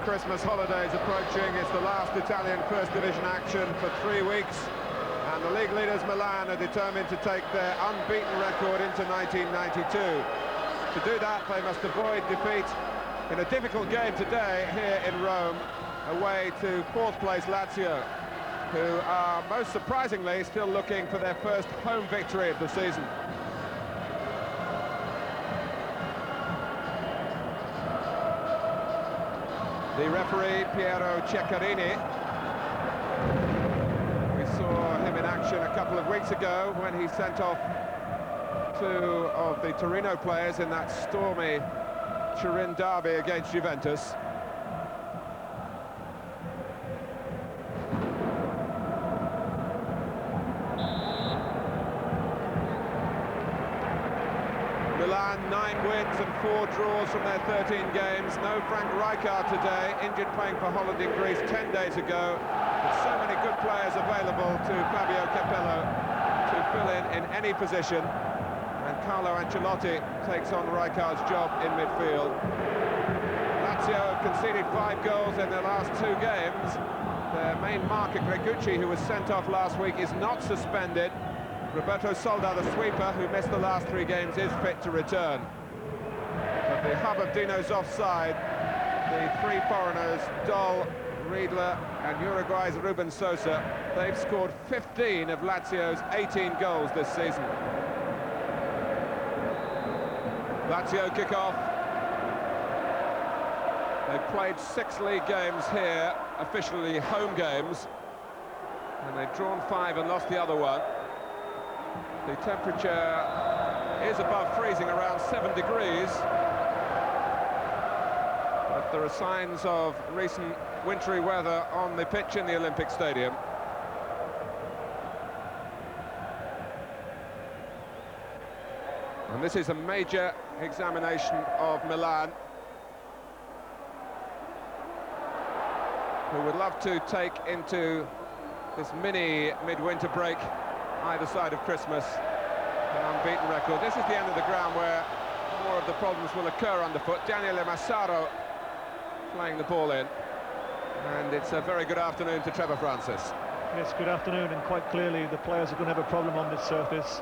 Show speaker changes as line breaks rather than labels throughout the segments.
Christmas holidays approaching. It's the last Italian First Division action for 3 weeks, and the league leaders Milan are determined to take their unbeaten record into 1992. To do that, they must avoid defeat in a difficult game today here in Rome, away to fourth place Lazio, who are most surprisingly still looking for their first home victory of the season. The referee, Piero Ceccarini, we saw him in action a couple of weeks ago when he sent off two of the Torino players in that stormy Turin derby against Juventus. Milan, 9 wins and 4 draws from their 13 games. No Frank Rijkaard today, injured playing for Holland in Greece 10 days ago. With so many good players available to Fabio Capello to fill in any position. And Carlo Ancelotti takes on Rijkaard's job in midfield. Lazio have conceded 5 goals in their last 2 games. Their main marker, Gregucci, who was sent off last week, is not suspended. Roberto Solda, the sweeper, who missed the last 3 games, is fit to return. But the hub of Dino's offside, the 3 foreigners, Doll, Riedler and Uruguay's Ruben Sosa, they've scored 15 of Lazio's 18 goals this season. Lazio kick off. They've played 6 league games here, officially home games, and they've drawn 5 and lost the other one. The temperature is above freezing, around 7 degrees. But there are signs of recent wintry weather on the pitch in the Olympic Stadium. And this is a major examination of Milan, who would love to take into this mini midwinter break either side of Christmas an unbeaten record. This is the end of the ground where more of the problems will occur underfoot. Daniele Massaro playing the ball in, and it's a very good afternoon to Trevor Francis.
Yes, good afternoon, and quite clearly the players are going to have a problem on this surface.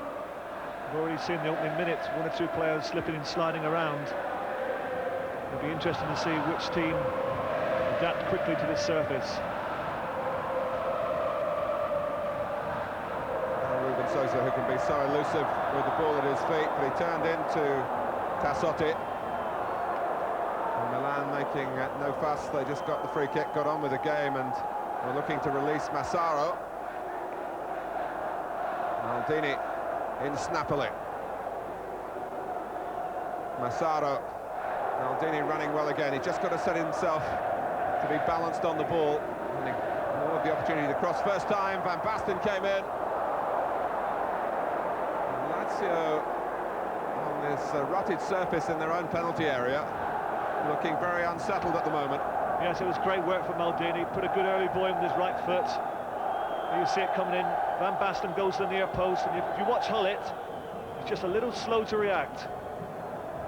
We've already seen the opening minutes, 1 or 2 players slipping and sliding around. It'll be interesting to see which team adapt quickly to this surface.
Sosa, who can be so elusive with the ball at his feet, but he turned into Tassotti. And Milan making no fuss. They just got the free kick, got on with the game, and were looking to release Massaro. Maldini in snappily. Massaro, Maldini running well again. He just got to set himself to be balanced on the ball. And he ignored the opportunity to cross first time. Van Basten came in. On this rutted surface in their own penalty area, looking very unsettled at the moment.
Yes, it was great work from Maldini. Put a good early ball in with his right foot. You see it coming in. Van Basten goes to the near post, and if you watch Hullet, he's just a little slow to react.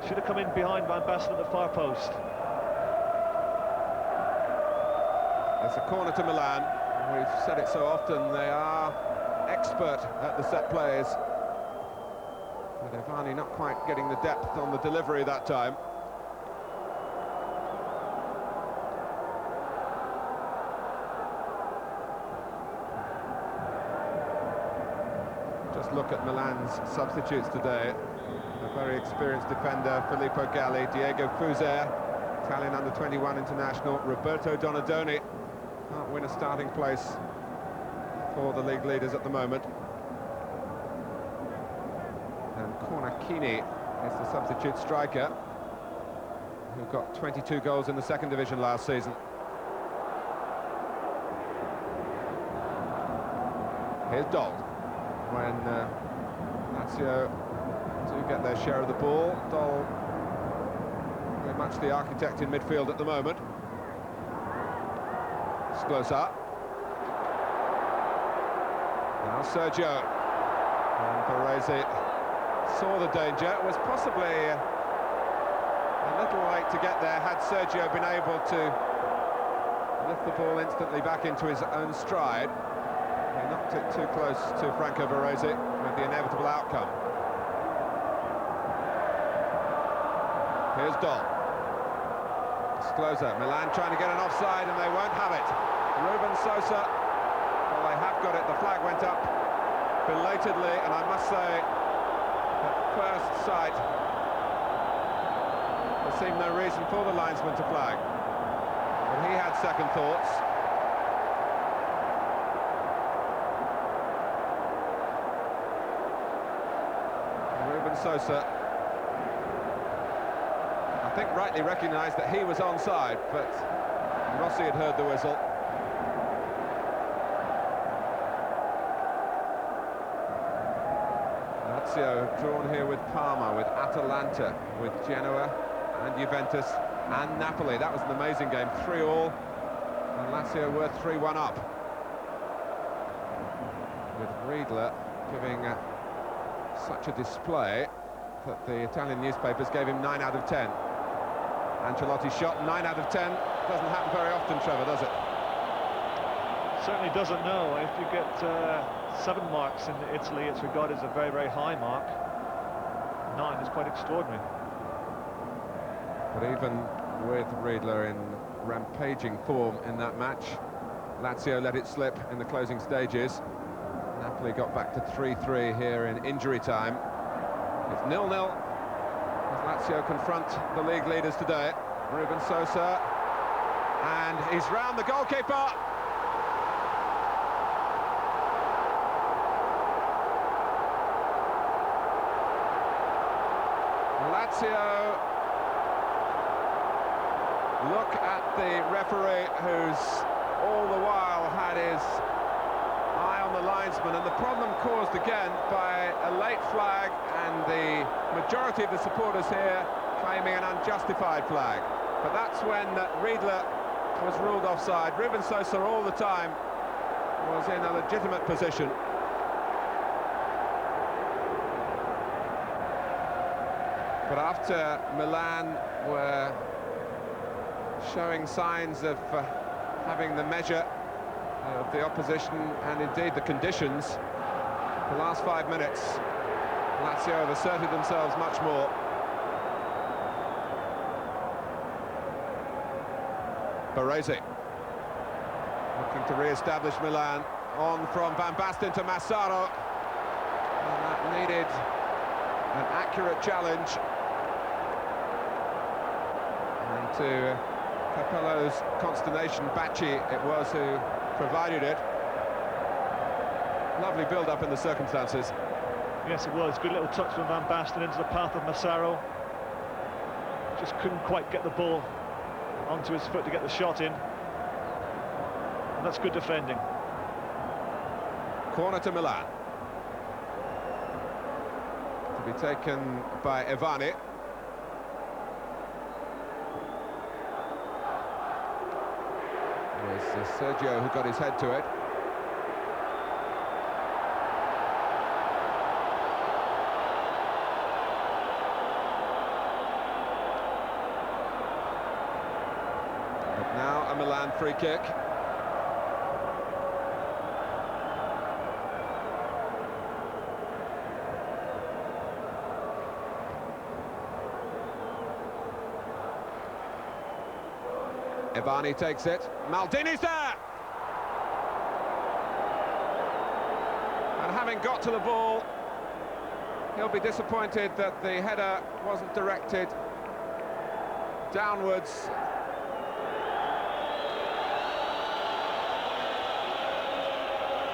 Should have come in behind Van Basten at the far post.
It's a corner to Milan. We've said it so often, they are expert at the set plays. Devani not quite getting the depth on the delivery that time. Just look at Milan's substitutes today. A very experienced defender, Filippo Galli, Diego Fuser, Italian under-21 international, Roberto Donadoni. Can't win a starting place for the league leaders at the moment. And Cornacchini is the substitute striker, who got 22 goals in the 2nd division last season. Here's Doll. When Lazio do get their share of the ball, Doll very much the architect in midfield at the moment. It's close up. Now Sergio. And Baresi saw the danger, was possibly a little late to get there had Sergio been able to lift the ball instantly back into his own stride. He knocked it too close to Franco Baresi with the inevitable outcome. Here's Doll. Skloza, Milan trying to get an offside and they won't have it. Ruben Sosa, well, they have got it. The flag went up belatedly, and I must say, at first sight, there seemed no reason for the linesman to flag. But he had second thoughts. Ruben Sosa, I think, rightly recognised that he was onside, but Rossi had heard the whistle. Lazio drawn here with Parma, with Atalanta, with Genoa and Juventus and Napoli. That was an amazing game, 3-3, and Lazio were 3-1 up. With Riedler giving such a display that the Italian newspapers gave him 9 out of 10. Ancelotti's shot, 9 out of 10. Doesn't happen very often, Trevor, does it?
Certainly doesn't, no. If you get 7 marks in Italy, it's regarded as a very, very high mark. 9 is quite extraordinary.
But even with Riedler in rampaging form in that match, Lazio let it slip in the closing stages. Napoli got back to 3-3 here in injury time. It's 0-0 as Lazio confront the league leaders today. Ruben Sosa, and he's round the goalkeeper. Lazio look at the referee, who's all the while had his eye on the linesman, and the problem caused again by a late flag and the majority of the supporters here claiming an unjustified flag. But that's when Riedler was ruled offside. Ruben Sosa all the time was in a legitimate position. But after Milan were showing signs of having the measure of the opposition and indeed the conditions, the last 5 minutes, Lazio have asserted themselves much more. Baresi looking to re-establish Milan, on from Van Basten to Massaro, and that needed an accurate challenge. And to Capello's consternation, Bacci it was who provided it. Lovely build-up in the circumstances.
Yes, it was. Good little touch from Van Basten into the path of Massaro. Just couldn't quite get the ball onto his foot to get the shot in. And that's good defending.
Corner to Milan. To be taken by Evani. It was Sergio who got his head to it. But now a Milan free kick. Evani takes it. Maldini's there! And having got to the ball, he'll be disappointed that the header wasn't directed downwards.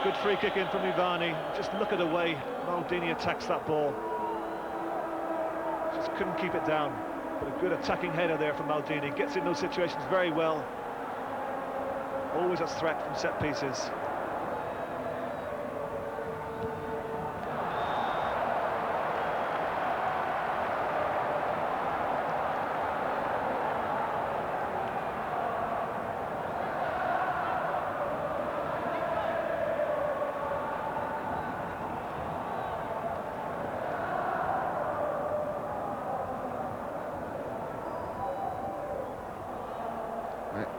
Good free kick in from Evani. Just look at the way Maldini attacks that ball. Just couldn't keep it down. But a good attacking header there from Maldini. Gets in those situations very well. Always a threat from set pieces.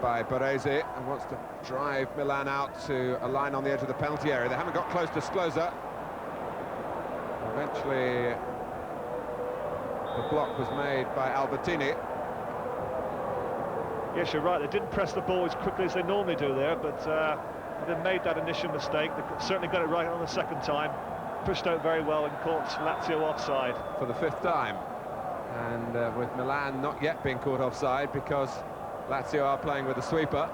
by Baresi, and wants to drive Milan out to a line on the edge of the penalty area. They haven't got close to Skloza. Eventually, the block was made by Albertini.
Yes, you're right, they didn't press the ball as quickly as they normally do there, but they made that initial mistake. They certainly got it right on the second time. Pushed out very well and caught Lazio offside.
For the 5th time. And with Milan not yet being caught offside because Lazio are playing with a sweeper.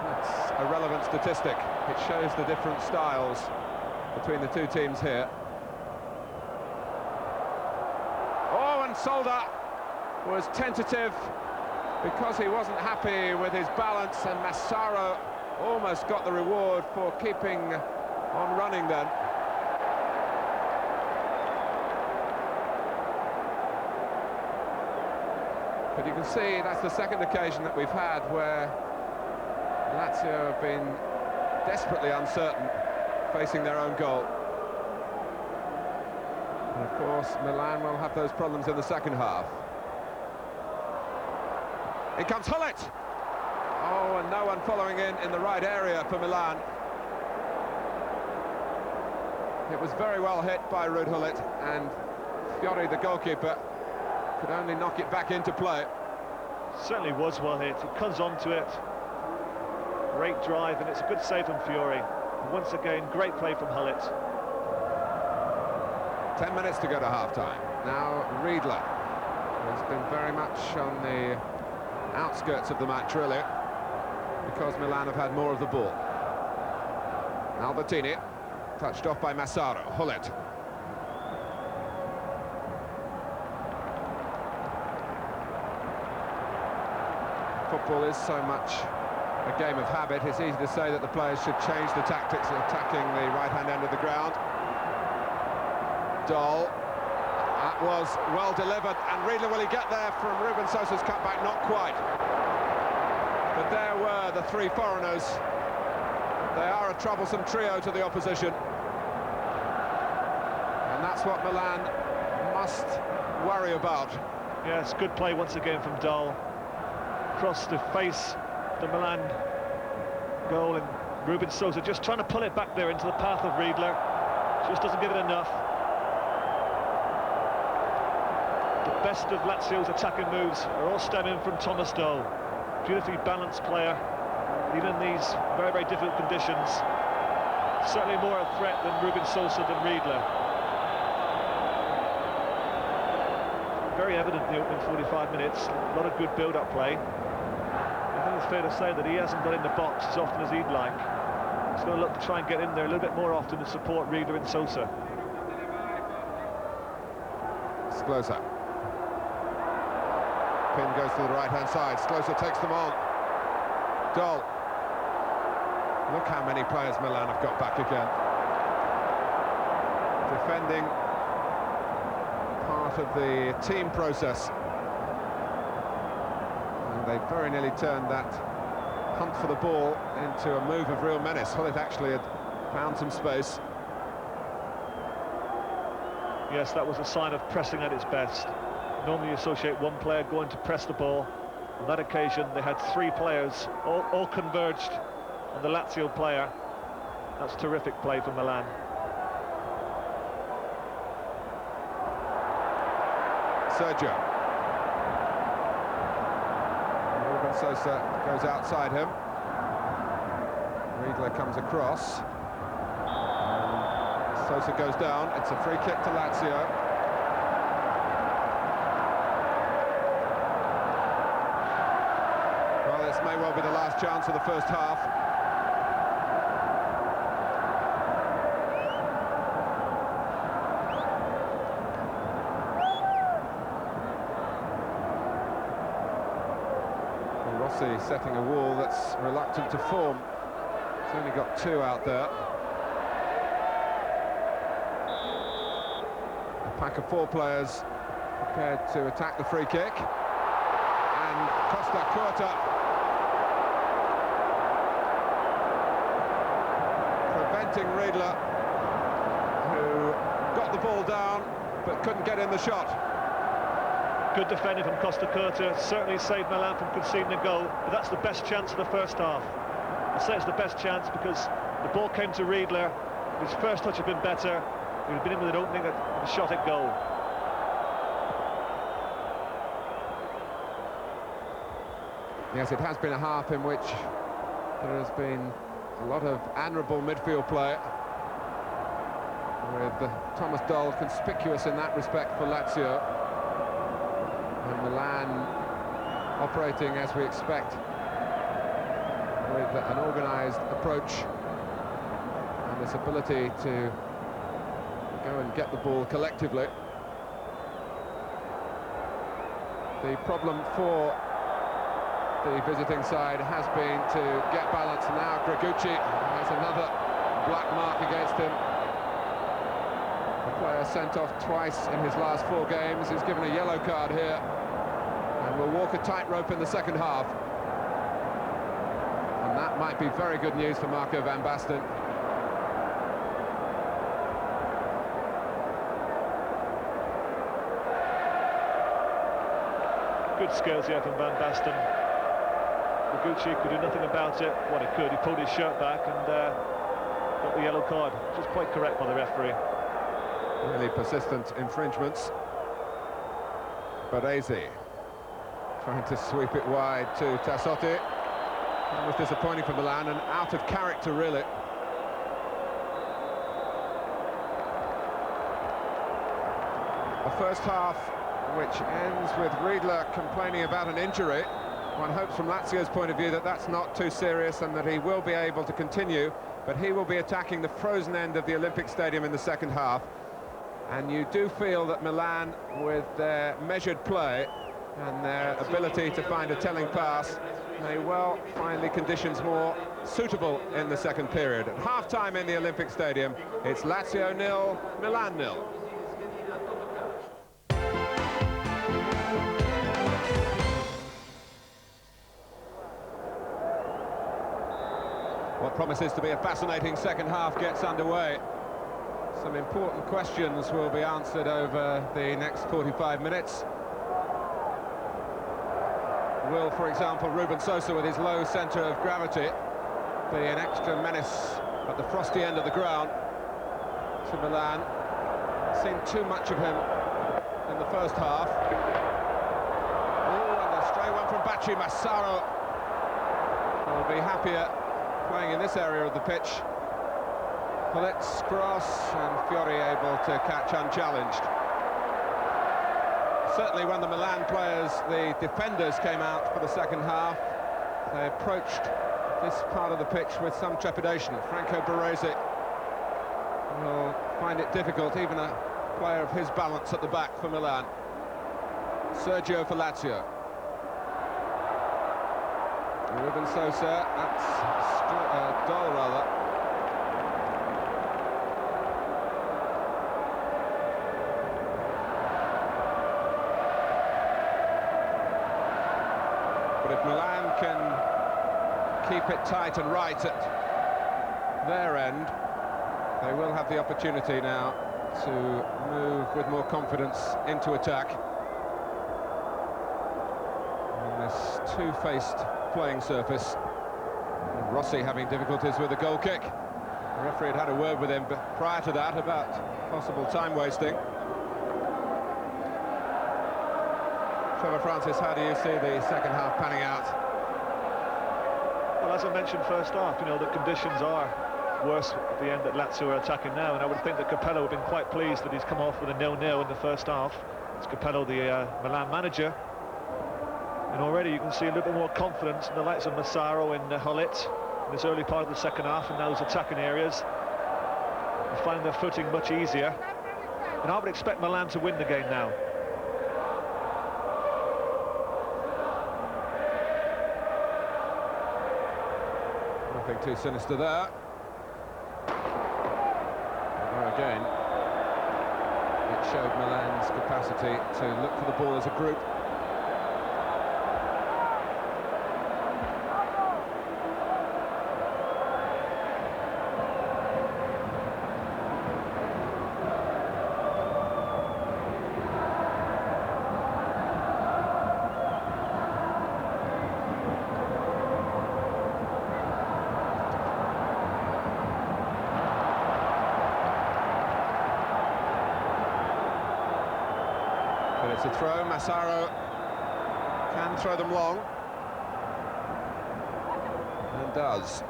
That's a relevant statistic. It shows the different styles between the two teams here. Oh, and Solda was tentative because he wasn't happy with his balance, and Massaro almost got the reward for keeping on running then. But you can see that's the second occasion that we've had where Lazio have been desperately uncertain facing their own goal. And of course, Milan will have those problems in the second half. In comes Hullet! Oh, and no one following in the right area for Milan. It was very well hit by Ruud Hullet, and Fiori, the goalkeeper, could only knock it back into play.
Certainly was well hit. He comes onto it. Great drive, and it's a good save from Fiori. And once again, great play from Hullet.
10 minutes to go to half-time. Now Riedler has been very much on the outskirts of the match, really, because Milan have had more of the ball. Albertini, touched off by Massaro. Hullet. Football is so much a game of habit. It's easy to say that the players should change the tactics of attacking the right-hand end of the ground. Doll. That was well delivered, and Riedler, will he get there from Ruben Sosa's cutback? Not quite. But there were the three foreigners. They are a troublesome trio to the opposition. And that's what Milan must worry about.
Yes, good play once again from Doll. Across to face the Milan goal, and Ruben Sosa just trying to pull it back there into the path of Riedler. Just doesn't give it enough. The best of Lazio's attacking moves are all stemming from Thomas Doll. Beautifully balanced player, even in these very, very difficult conditions. Certainly more a threat than Ruben Sosa than Riedler. Very evident in the opening 45 minutes, a lot of good build-up play. I think it's fair to say that he hasn't got in the box as often as he'd like. He's going to look to try and get in there a little bit more often to support Riedler and Sosa.
Skloza. Pin goes to the right-hand side. Skloza takes them on. Doll. Look how many players Milan have got back again. Defending part of the team process. And they very nearly turned that hunt for the ball into a move of real menace. Hullet actually had found some space.
Yes, that was a sign of pressing at its best. Normally you associate one player going to press the ball. On that occasion, they had three players, all converged on the Lazio player. That's terrific play from Milan.
Sergio. Ruben Sosa goes outside him. Riedler comes across. Sosa goes down. It's a free kick to Lazio. Well, this may well be the last chance of the first half. Rossi setting a wall that's reluctant to form. It's only got two out there. A pack of four players prepared to attack the free kick. And Costa Curta preventing Riedler, who got the ball down but couldn't get in the shot.
Good defending from Costa Curta, certainly saved Milan from conceding a goal, but that's the best chance of the first half. I say it's the best chance because the ball came to Riedler. His first touch had been better. He would have been in with an opening with a shot at goal.
Yes, it has been a half in which there has been a lot of admirable midfield play, with Thomas Doll conspicuous in that respect for Lazio, and Milan operating as we expect, with an organised approach and this ability to go and get the ball collectively. The problem for the visiting side has been to get balance. Now Gregucci has another black mark against him. The player sent off twice in his last 4 games. He's given a yellow card here and will walk a tightrope in the second half. And that might be very good news for Marco van Basten.
Good skills here from Van Basten. Gregucci could do nothing about it. Well, he could. He pulled his shirt back and got the yellow card, which is quite correct by the referee.
Really persistent infringements. Baresi trying to sweep it wide to Tassotti. That was disappointing for Milan and out of character, really. A first half which ends with Riedler complaining about an injury. One hopes from Lazio's point of view that that's not too serious and that he will be able to continue, but he will be attacking the frozen end of the Olympic Stadium in the second half. And you do feel that Milan, with their measured play and their ability to find a telling pass, may well find the conditions more suitable in the second period. At half-time in the Olympic Stadium, it's Lazio 0, Milan 0. What promises to be a fascinating second half gets underway. Some important questions will be answered over the next 45 minutes. Will, for example, Ruben Sosa, with his low centre of gravity, be an extra menace at the frosty end of the ground to Milan? Seen too much of him in the first half. Oh, and a stray one from Bachi. Massaro will be happier playing in this area of the pitch. Palitz cross and Fiori able to catch unchallenged. Certainly when the Milan players, the defenders, came out for the second half, they approached this part of the pitch with some trepidation. Franco Baresi will find it difficult, even a player of his balance at the back for Milan. Sergio for Lazio. Ruben Sosa, that's Doll rather. But if Milan can keep it tight and right at their end, they will have the opportunity now to move with more confidence into attack. On this two-faced playing surface. And Rossi having difficulties with the goal kick. The referee had a word with him prior to that about possible time wasting. Trevor Francis, how do you see the second half panning out?
Well, as I mentioned first half, you know, the conditions are worse at the end that Lazio are attacking now, and I would think that Capello would have been quite pleased that he's come off with a 0-0 in the first half. It's Capello, the Milan manager. And already you can see a little bit more confidence in the likes of Massaro and Hullet in this early part of the second half, and those attacking areas. They find their footing much easier. And I would expect Milan to win the game now.
Nothing too sinister there. There again, it showed Milan's capacity to look for the ball as a group. It's a throw. Massaro can throw them long. And does.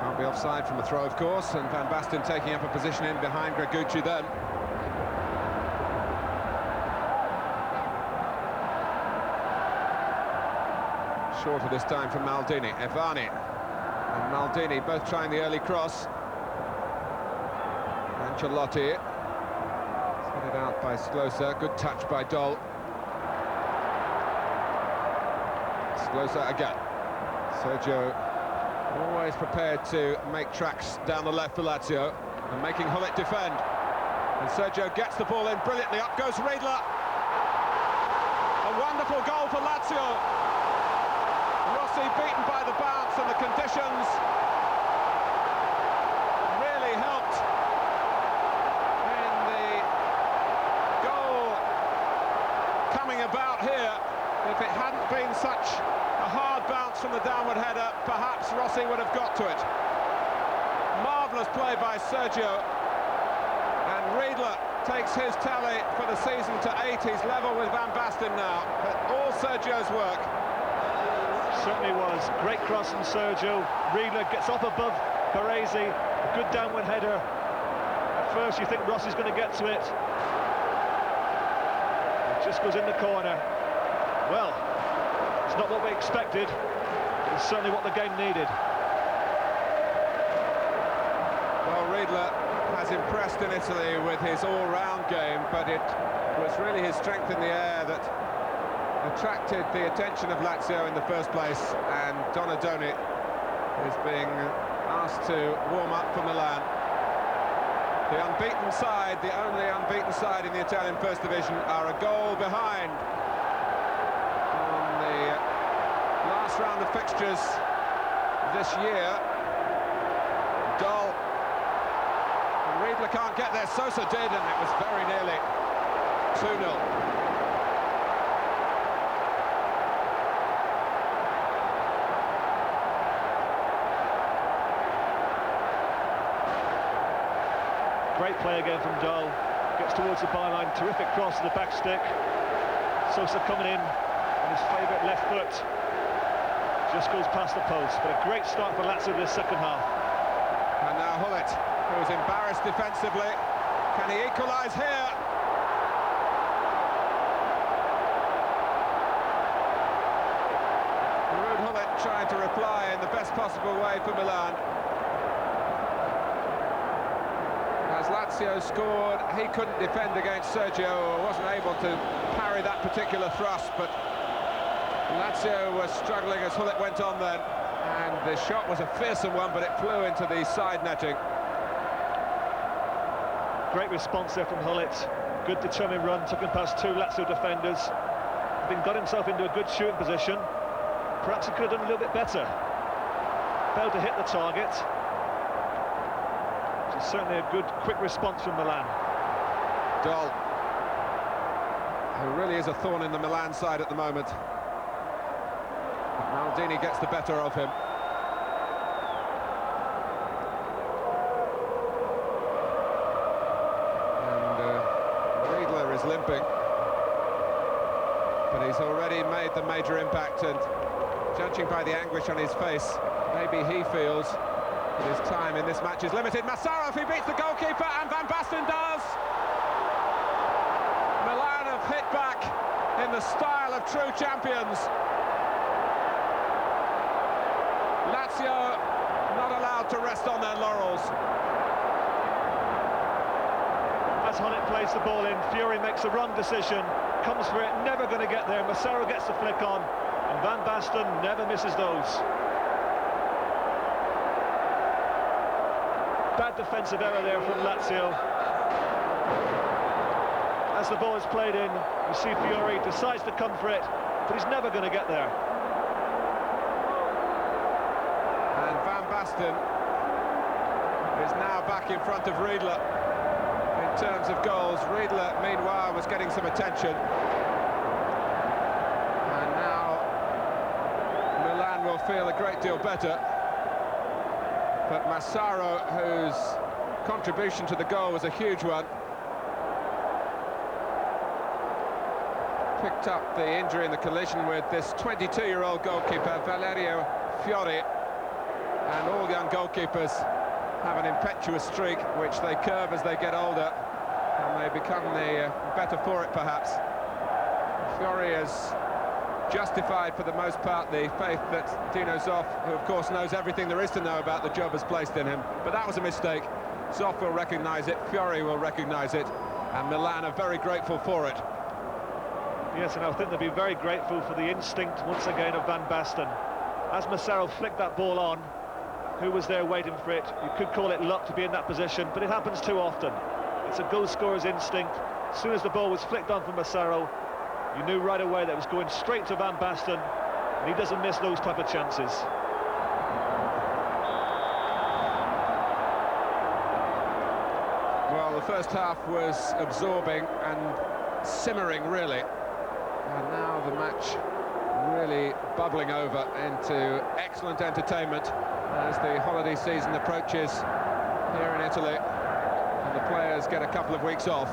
Can't be offside from a throw, of course, and Van Basten taking up a position in behind Gregucci then. Shorter this time from Maldini. Evani and Maldini both trying the early cross. Ancelotti. Headed out by Sklosa. Good touch by Dol. Sklosa again. Sergio always prepared to make tracks down the left for Lazio and making Hullet defend. And Sergio gets the ball in brilliantly. Up goes Riedler. A wonderful goal for Lazio. Rossi beaten by the bounce, and the conditions really helped in the goal coming about here. If it hadn't been such a hard bounce from the downward header, perhaps Rossi would have got to it. Marvellous play by Sergio, and Riedler takes his tally for the season to 8. He's level with Van Basten now, but all Sergio's work.
Certainly was. Great cross from Sergio. Riedler gets up above Baresi. A good downward header. At first you think Rossi's going to get to it. It just goes in the corner. Well, it's not what we expected. It's certainly what the game needed.
Well, Riedler has impressed in Italy with his all-round game, but it was really his strength in the air that attracted the attention of Lazio in the first place, and Donadoni is being asked to warm up for Milan. The unbeaten side, the only unbeaten side in the Italian First Division, are a goal behind on the last round of fixtures this year. Dol. Riedler can't get there. Sosa did, and it was very nearly 2-0.
Great play again from Dol. Gets towards the byline, terrific cross to the back stick. Sosa coming in on his favourite left foot. Just goes past the post, but a great start for Lazio this second half.
And now Hullet, who's embarrassed defensively. Can he equalise here? Ruud Hullet trying to reply in the best possible way for Milan. As Lazio scored, he couldn't defend against Sergio, or wasn't able to parry that particular thrust, but Lazio was struggling as Hullet went on then, and the shot was a fearsome one, but it flew into the side netting.
Great response there from Hullet. Good determined run, took him past two Lazio defenders. Having got himself into a good shooting position, perhaps he could have done a little bit better. Failed to hit the target. Certainly a good, quick response from Milan.
Dol, who really is a thorn in the Milan side at the moment. Maldini gets the better of him. And Riedler is limping. But he's already made the major impact, and judging by the anguish on his face, maybe he feels his time in this match is limited. Massaro, if he beats the goalkeeper, and Van Basten does. Milan have hit back in the style of true champions. Lazio not allowed to rest on their laurels.
As Hullet plays the ball in, Fury makes the wrong decision, comes for it, never going to get there. Massaro gets the flick on, and Van Basten never misses those. Bad defensive error there from Lazio. As the ball is played in, you see Fury decides to come for it, but he's never going to get there.
And Van Basten is now back in front of Riedler in terms of goals. Riedler, meanwhile, was getting some attention. And now Milan will feel a great deal better. But Massaro, whose contribution to the goal was a huge one, picked up the injury in the collision with this 22-year-old goalkeeper, Valerio Fiori. And all young goalkeepers have an impetuous streak, which they curb as they get older, and they become the better for it, perhaps. Fiori has justified, for the most part, the faith that Dino Zoff, who of course knows everything there is to know about the job, has placed in him. But that was a mistake. Zoff will recognise it, Fiori will recognise it, and Milan are very grateful for it.
Yes, and I think they'll be very grateful for the instinct, once again, of Van Basten. As Massaro flicked that ball on, who was there waiting for it? You could call it luck to be in that position, but it happens too often. It's a goal scorer's instinct. As soon as the ball was flicked on from Massaro, you knew right away that it was going straight to Van Basten, and he doesn't miss those type of chances.
Well, the first half was absorbing and simmering, really. And now the match really bubbling over into excellent entertainment as the holiday season approaches here in Italy, and the players get a couple of weeks off.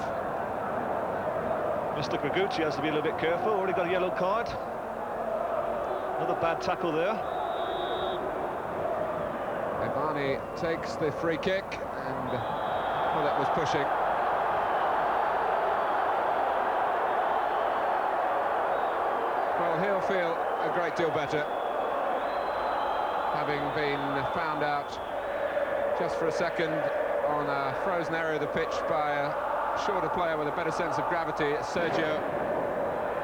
Mr. Gregucci has to be a little bit careful. Already got a yellow card. Another bad tackle there.
Ebani takes the free kick, and Hullet was pushing. Well, he'll feel a great deal better, having been found out just for a second on a frozen area of the pitch by a shorter player with a better sense of gravity, Sergio.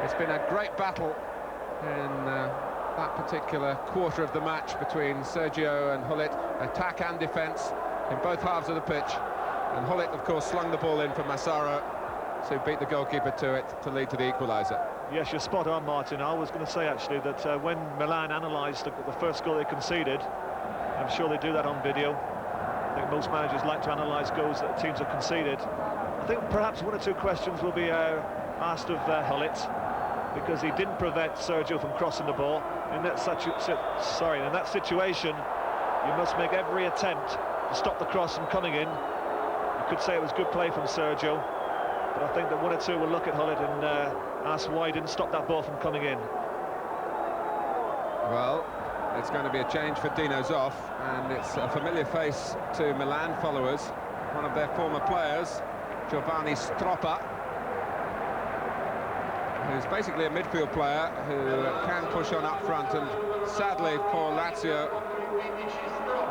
It's been a great battle in that particular quarter of the match between Sergio and Hullet, attack and defence in both halves of the pitch. And Hullet, of course, slung the ball in for Massaro to beat the goalkeeper to it to lead to the equaliser.
Yes, you're spot on, Martin. I was going to say, actually, that when Milan analysed the first goal they conceded, I'm sure they do that on video. I think most managers like to analyse goals that teams have conceded. I think perhaps one or two questions will be asked of Hullet, because he didn't prevent Sergio from crossing the ball. In that situation, you must make every attempt to stop the cross from coming in. You could say it was good play from Sergio, but I think that one or two will look at Hullet and ask why he didn't stop that ball from coming in.
Well, it's going to be a change for Dino Zoff, and it's a familiar face to Milan followers, one of their former players, Giovanni Stroppa, who's basically a midfield player who can push on up front, and sadly for Lazio,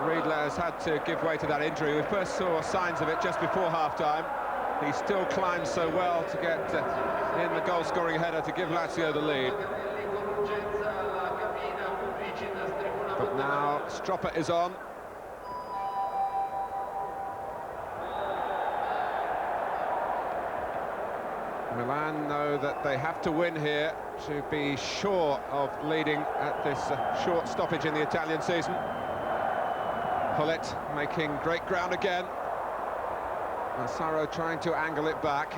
Riedler has had to give way to that injury. We first saw signs of it just before half-time. He still climbs so well to get in the goal-scoring header to give Lazio the lead. But now Stroppa is on. Milan know that they have to win here to be sure of leading at this short stoppage in the Italian season. Hullet making great ground again. Massaro trying to angle it back.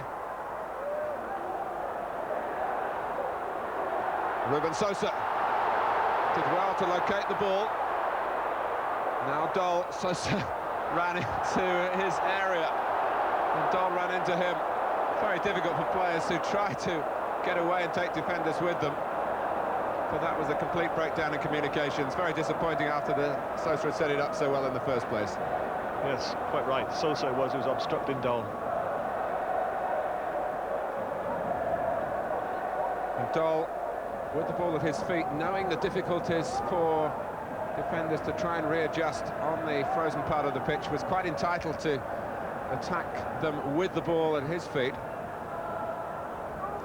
Ruben Sosa did well to locate the ball. Now Dole, Sosa ran into his area, and Dole ran into him. Very difficult for players who try to get away and take defenders with them. But that was a complete breakdown in communications. Very disappointing after Sosa had set it up so well in the first place.
Yes, quite right. Sosa was obstructing Dole.
And Dole, with the ball at his feet, knowing the difficulties for defenders to try and readjust on the frozen part of the pitch, was quite entitled to attack them with the ball at his feet.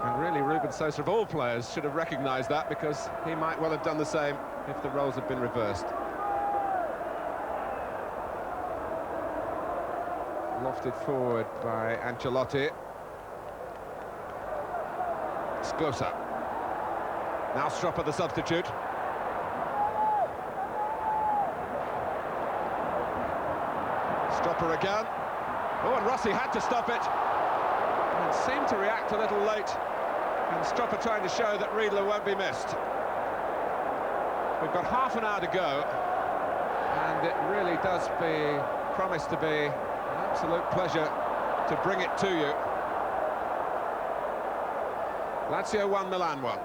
And really, Ruben Sosa, of all players, should have recognised that, because he might well have done the same if the roles had been reversed. Lofted forward by Ancelotti. Sklosa. Now Stroppa, the substitute. Stroppa again. Oh, and Rossi had to stop it, and seemed to react a little late. And Stroppa trying to show that Riedler won't be missed. We've got half an hour to go. and it really does promise to be an absolute pleasure to bring it to you. Lazio 1, Milan 1.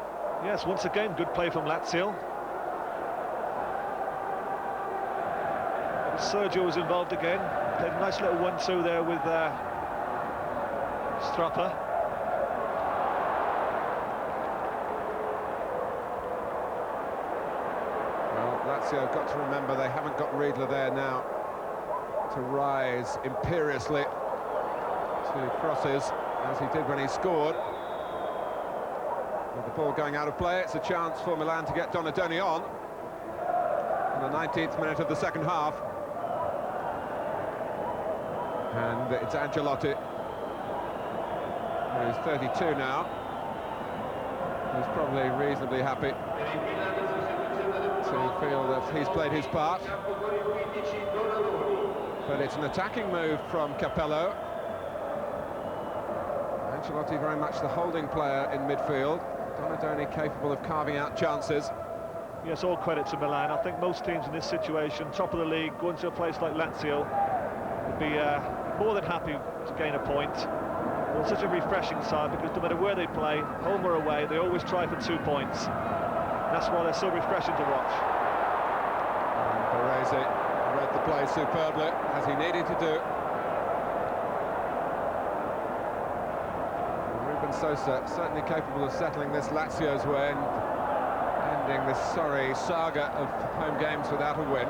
Yes, once again, good play from Lazio. Sergio was involved again. Played a nice little 1-2 there with Strapper.
Well, Lazio have got to remember they haven't got Riedler there now to rise imperiously to crosses as he did when he scored. With the ball going out of play, it's a chance for Milan to get Donadoni on in the 19th minute of the second half. And it's Ancelotti, who's 32 now, who's probably reasonably happy to feel that he's played his part. But it's an attacking move from Capello. Ancelotti very much the holding player in midfield. Donadoni capable of carving out chances.
Yes, all credit to Milan. I think most teams in this situation, top of the league, going to a place like Lazio, would be more than happy to gain a point. Well, such a refreshing side, because no matter where they play, home or away, they always try for 2 points. That's why they're so refreshing to watch.
Baresi read the play superbly, as he needed to do. Ruben Sosa certainly capable of settling this Lazio's way and ending this sorry saga of home games without a win.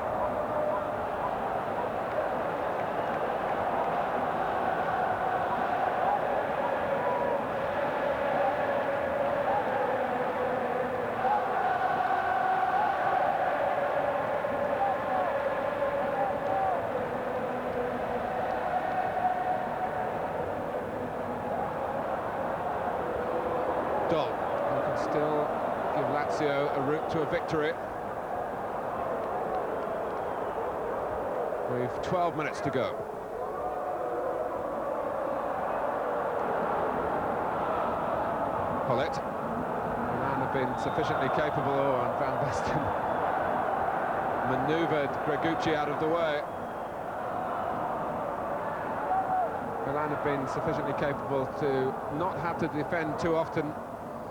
Dol, who can still give Lazio a route to a victory. We've 12 minutes to go. Pollet. Milan have been sufficiently capable, and Van Basten manoeuvred Gregucci out of the way. Milan have been sufficiently capable to not have to defend too often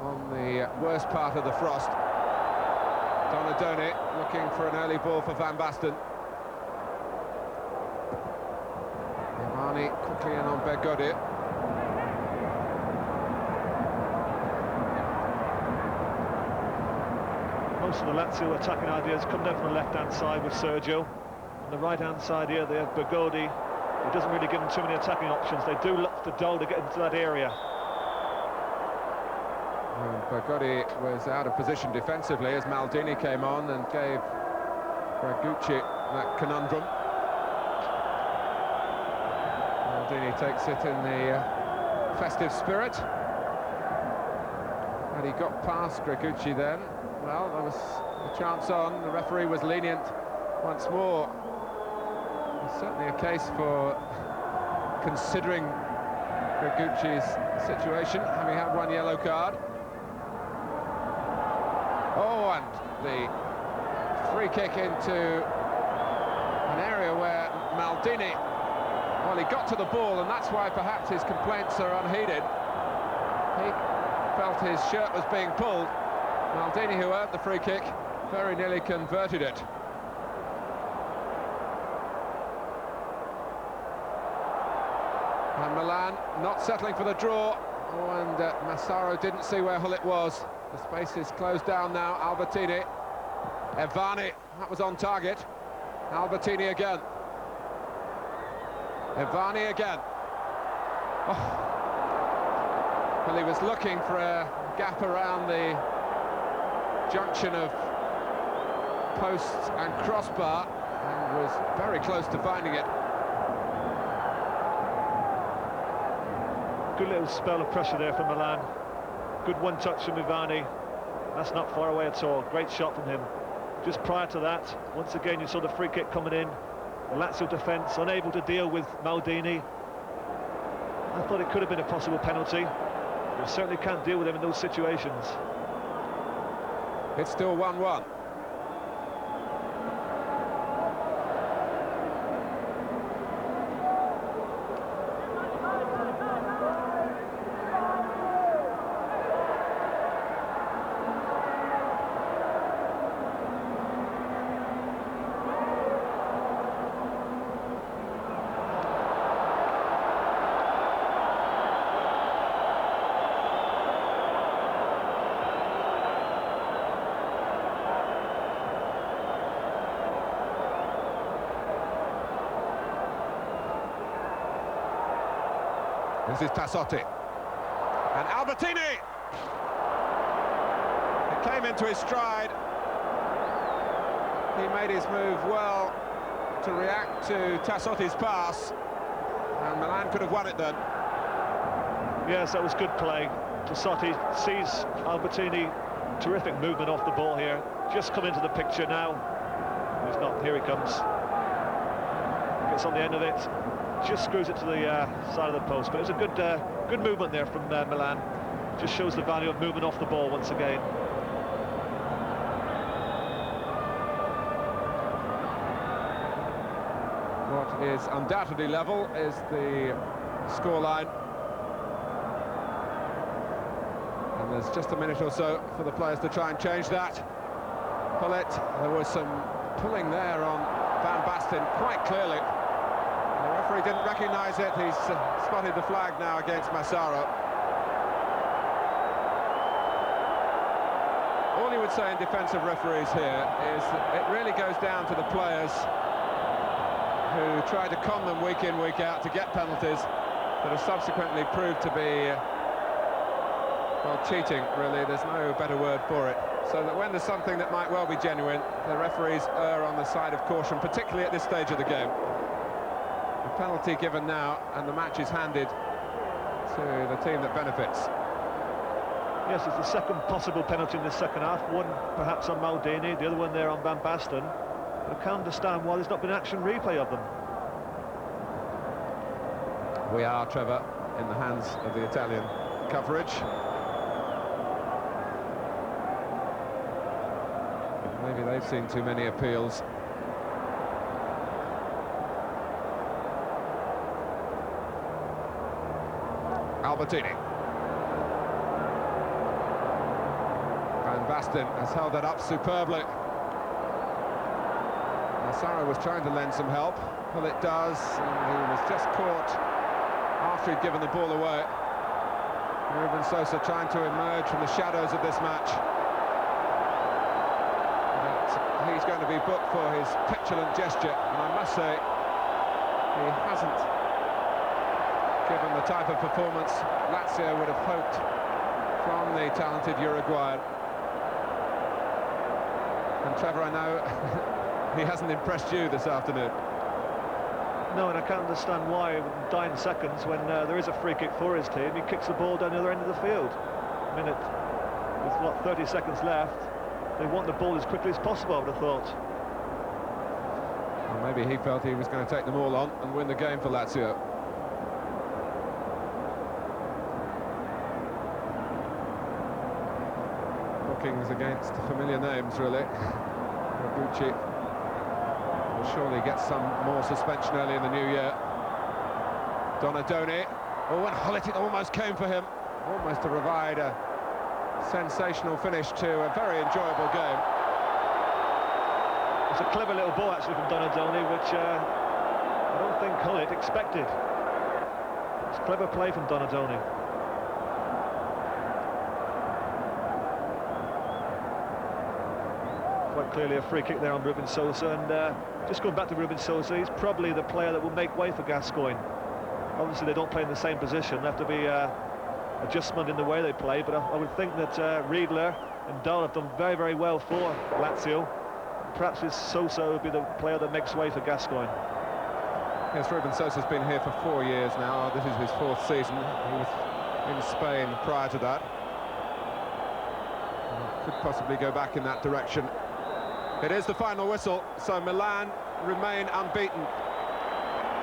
on the worst part of the frost. Donadoni looking for an early ball for Van Basten. Ivani quickly in on Bergodi.
Most of the Lazio attacking ideas come down from the left-hand side with Sergio. On the right-hand side here, they have Bergodi. He doesn't really give them too many attacking options. They do look to Dol to get into that area.
Bergodi was out of position defensively as Maldini came on and gave Gregucci that conundrum. Maldini takes it in the festive spirit. And he got past Gregucci then. Well, there was a chance on. The referee was lenient once more. There's certainly a case for considering Gregucci's situation, having had one yellow card. Oh, and the free kick into an area where Maldini, well, he got to the ball, and that's why perhaps his complaints are unheeded. He felt his shirt was being pulled. Maldini, who earned the free kick, very nearly converted it. And Milan not settling for the draw. Oh, and Massaro didn't see where Hullet was. The space is closed down now. Albertini. Ivani, that was on target. Albertini again. Ivani again. Oh. Well, he was looking for a gap around the junction of post and crossbar and was very close to finding it.
Good little spell of pressure there from Milan. Good one-touch from Ivani. That's not far away at all. Great shot from him. Just prior to that, once again, you saw the free kick coming in. The Lazio defence unable to deal with Maldini. I thought it could have been a possible penalty. You certainly can't deal with him in those situations.
It's still 1-1. This is Tassotti. And Albertini! It came into his stride. He made his move well to react to Tassotti's pass. And Milan could have won it then.
Yes, that was good play. Tassotti sees Albertini, terrific movement off the ball here. Just come into the picture now. He's not, here he comes. Gets on the end of it, just screws it to the side of the post. But it was a good movement there from Milan. Just shows the value of moving off the ball once again.
What is undoubtedly level is the scoreline. And there's just a minute or so for the players to try and change that. Pull it. There was some pulling there on Van Basten quite clearly. The referee didn't recognise it. He's spotted the flag now against Massaro. All you would say in defence of referees here is that it really goes down to the players who try to con them week in, week out to get penalties that have subsequently proved to be, well, cheating, really. There's no better word for it. So that when there's something that might well be genuine, the referees err on the side of caution, particularly at this stage of the game. The penalty given now, and the match is handed to the team that benefits.
Yes, it's the second possible penalty in the second half. One perhaps on Maldini, the other one there on Van Basten. But I can't understand why there's not been action replay of them.
We are, Trevor, in the hands of the Italian coverage. Maybe they've seen too many appeals. Albertini. Van Basten has held that up superbly. Massaro was trying to lend some help. Well, it does, and he was just caught after he'd given the ball away. Ruben Sosa trying to emerge from the shadows of this match. But he's going to be booked for his petulant gesture, and I must say, he hasn't given the type of performance Lazio would have hoped from the talented Uruguayan. And Trevor, I know he hasn't impressed you this afternoon.
No, and I can't understand why in dying seconds, when there is a free kick for his team, he kicks the ball down the other end of the field. I mean, with what, 30 seconds left, they want the ball as quickly as possible, I would have thought.
Well, maybe he felt he was going to take them all on and win the game for Lazio. Bookings against familiar names, really. Noguchi will surely get some more suspension early in the new year. Donadoni. Oh, and Hullet, it almost came for him. Almost to provide a sensational finish to a very enjoyable game.
It's a clever little ball, actually, from Donadoni, which I don't think Hullet expected. It's clever play from Donadoni. Quite clearly a free kick there on Ruben Sosa, and just going back to Ruben Sosa, he's probably the player that will make way for Gascoigne. Obviously they don't play in the same position, there have to be adjustment in the way they play, but I would think that Riedler and Dahl have done very, very well for Lazio. Perhaps this Sosa would be the player that makes way for Gascoigne.
Yes, Ruben Sosa's been here for 4 years now. This is his 4th season. He was in Spain prior to that. Could possibly go back in that direction. It is the final whistle, so Milan remain unbeaten.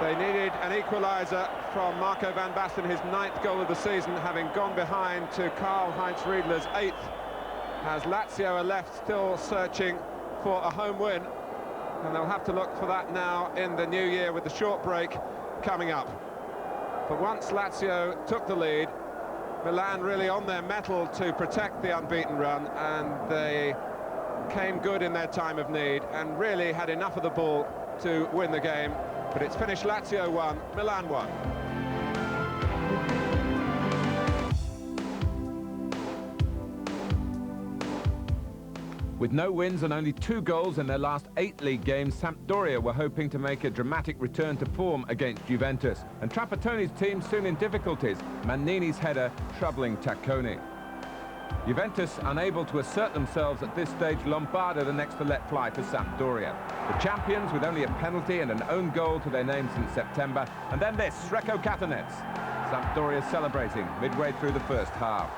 They needed an equaliser from Marco Van Basten, his 9th goal of the season, having gone behind to Karl-Heinz Riedler's 8th, as Lazio are left still searching for a home win, and they'll have to look for that now in the new year with the short break coming up. But once Lazio took the lead, Milan really on their mettle to protect the unbeaten run, and they came good in their time of need and really had enough of the ball to win the game. But it's finished Lazio 1, Milan 1. With no wins and only 2 goals in their last 8 league games, Sampdoria were hoping to make a dramatic return to form against Juventus. And Trapattoni's team soon in difficulties, Mannini's header troubling Tacconi. Juventus unable to assert themselves at this stage, Lombardo the next to let fly for Sampdoria. The champions with only a penalty and an own goal to their name since September. And then this, Sreko Katanets. Sampdoria celebrating midway through the first half.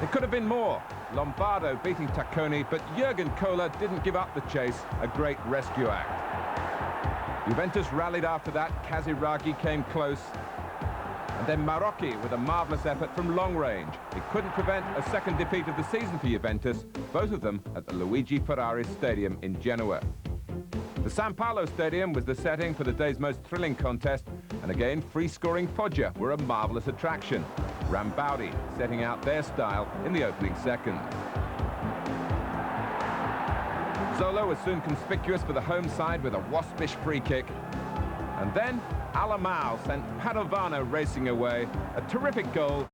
It could have been more. Lombardo beating Tacconi, but Jurgen Kohler didn't give up the chase, a great rescue act. Juventus rallied after that, Casiraghi came close, and then Marocchi with a marvellous effort from long range. It couldn't prevent a second defeat of the season for Juventus, both of them at the Luigi Ferrari Stadium in Genoa. The San Paolo Stadium was the setting for the day's most thrilling contest, and again, free-scoring Foggia were a marvellous attraction. Rambaudi setting out their style in the opening second. Zola was soon conspicuous for the home side with a waspish free kick. And then Alamau sent Padovano racing away. A terrific goal